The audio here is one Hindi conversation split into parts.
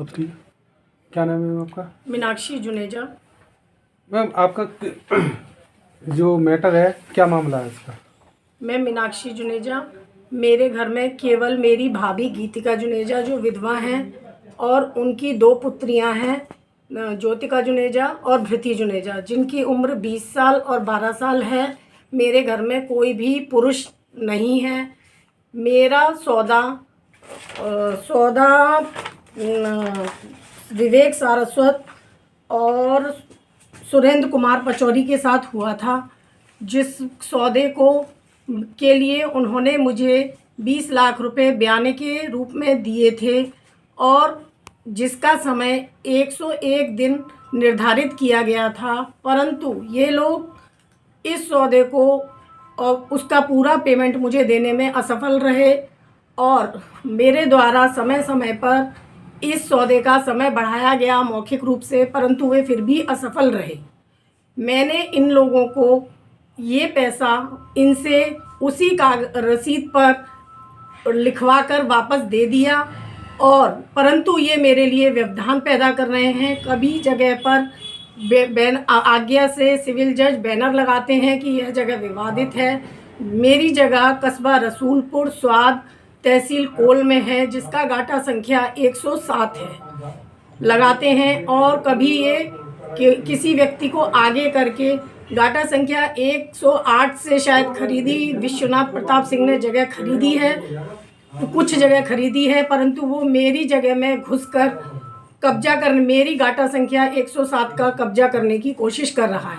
पुत्री। क्या नाम है मैम आपका? मीनाक्षी जुनेजा। मैम आपका जो मैटर है, क्या मामला है इसका? मैं मीनाक्षी जुनेजा, मेरे घर में केवल मेरी भाभी गीतिका जुनेजा जो विधवा हैं और उनकी 2 पुत्रियां हैं, ज्योतिका जुनेजा और धृति जुनेजा, जिनकी उम्र 20 साल और 12 साल है। मेरे घर में कोई भी पुरुष नहीं है। मेरा सौदा विवेक सारस्वत और सुरेंद्र कुमार पचौरी के साथ हुआ था, जिस सौदे के लिए उन्होंने मुझे 20 लाख रुपए बयाने के रूप में दिए थे और जिसका समय 101 दिन निर्धारित किया गया था, परंतु ये लोग इस सौदे को और उसका पूरा पेमेंट मुझे देने में असफल रहे और मेरे द्वारा समय समय पर इस सौदे का समय बढ़ाया गया मौखिक रूप से, परंतु वे फिर भी असफल रहे। मैंने इन लोगों को ये पैसा इनसे उसी रसीद पर लिखवा कर वापस दे दिया और परंतु ये मेरे लिए व्यवधान पैदा कर रहे हैं। कभी जगह पर आज्ञा से सिविल जज बैनर लगाते हैं कि यह जगह विवादित है। मेरी जगह कस्बा रसूलपुर स्वाद तहसील कोल में है, जिसका गाटा संख्या 107 है, लगाते हैं। और कभी ये किसी व्यक्ति को आगे करके गाटा संख्या 108 से शायद खरीदी, विश्वनाथ प्रताप सिंह ने जगह खरीदी है, कुछ जगह खरीदी है, परंतु वो मेरी जगह में घुसकर कब्जा कर मेरी गाटा संख्या 107 का कब्जा करने की कोशिश कर रहा है,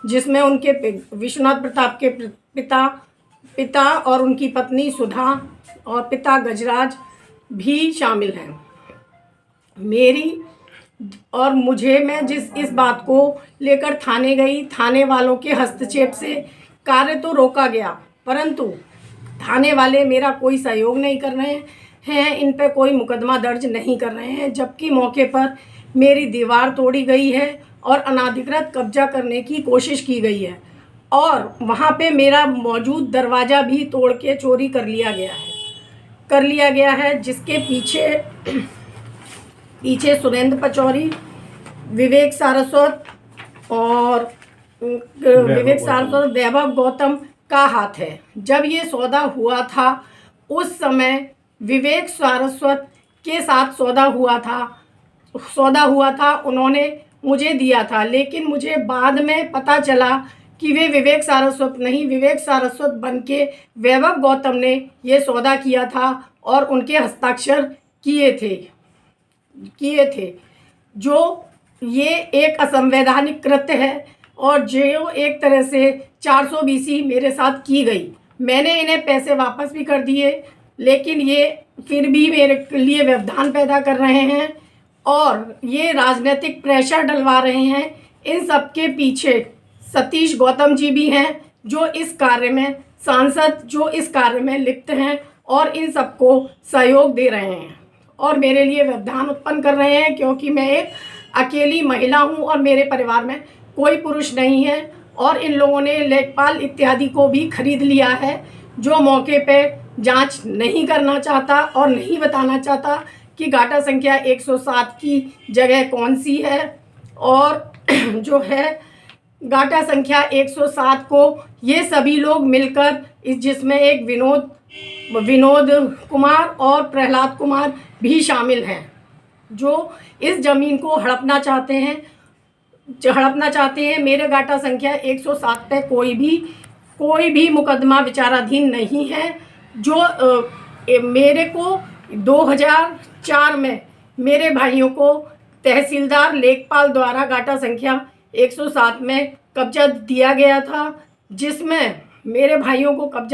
जिसमें उनके विश्वनाथ प्रताप के पिता और उनकी पत्नी सुधा और पिता गजराज भी शामिल हैं। मैं इस बात को लेकर थाने गई। थाने वालों के हस्तक्षेप से कार्य तो रोका गया, परंतु थाने वाले मेरा कोई सहयोग नहीं कर रहे हैं, इन पर कोई मुकदमा दर्ज नहीं कर रहे हैं, जबकि मौके पर मेरी दीवार तोड़ी गई है और अनाधिकृत कब्जा करने की कोशिश की गई है और वहाँ पे मेरा मौजूद दरवाज़ा भी तोड़ के चोरी कर लिया गया है, जिसके पीछे सुरेंद्र पचौरी, विवेक सारस्वत और वैभव गौतम का हाथ है। जब ये सौदा हुआ था उस समय विवेक सारस्वत के साथ सौदा हुआ था, उन्होंने मुझे दिया था, लेकिन मुझे बाद में पता चला कि वे विवेक सारस्वत नहीं, विवेक सारस्वत बनके वैभव गौतम ने ये सौदा किया था और उनके हस्ताक्षर किए थे। जो ये एक असंवैधानिक कृत्य है और जो एक तरह से 420 मेरे साथ की गई। मैंने इन्हें पैसे वापस भी कर दिए, लेकिन ये फिर भी मेरे लिए व्यवधान पैदा कर रहे हैं और ये राजनीतिक प्रेशर डलवा रहे हैं। इन सब के पीछे सतीश गौतम जी भी हैं, जो इस कार्य में जो इस कार्य में लिप्त हैं और इन सबको सहयोग दे रहे हैं और मेरे लिए व्यवधान उत्पन्न कर रहे हैं, क्योंकि मैं एक अकेली महिला हूं और मेरे परिवार में कोई पुरुष नहीं है और इन लोगों ने लेखपाल इत्यादि को भी खरीद लिया है, जो मौके पे जांच नहीं करना चाहता और नहीं बताना चाहता कि गाटा संख्या 107 की जगह कौन सी है और जो है गाटा संख्या 107 को ये सभी लोग मिलकर जिसमें एक विनोद कुमार और प्रहलाद कुमार भी शामिल हैं, जो इस ज़मीन को हड़पना चाहते हैं। मेरे गाटा संख्या 107 पे कोई भी मुकदमा विचाराधीन नहीं है। जो मेरे को 2004 में मेरे भाइयों को तहसीलदार लेखपाल द्वारा गाटा संख्या 107 में कब्जा दिया गया था, जिसमें मेरे भाइयों को कब्जा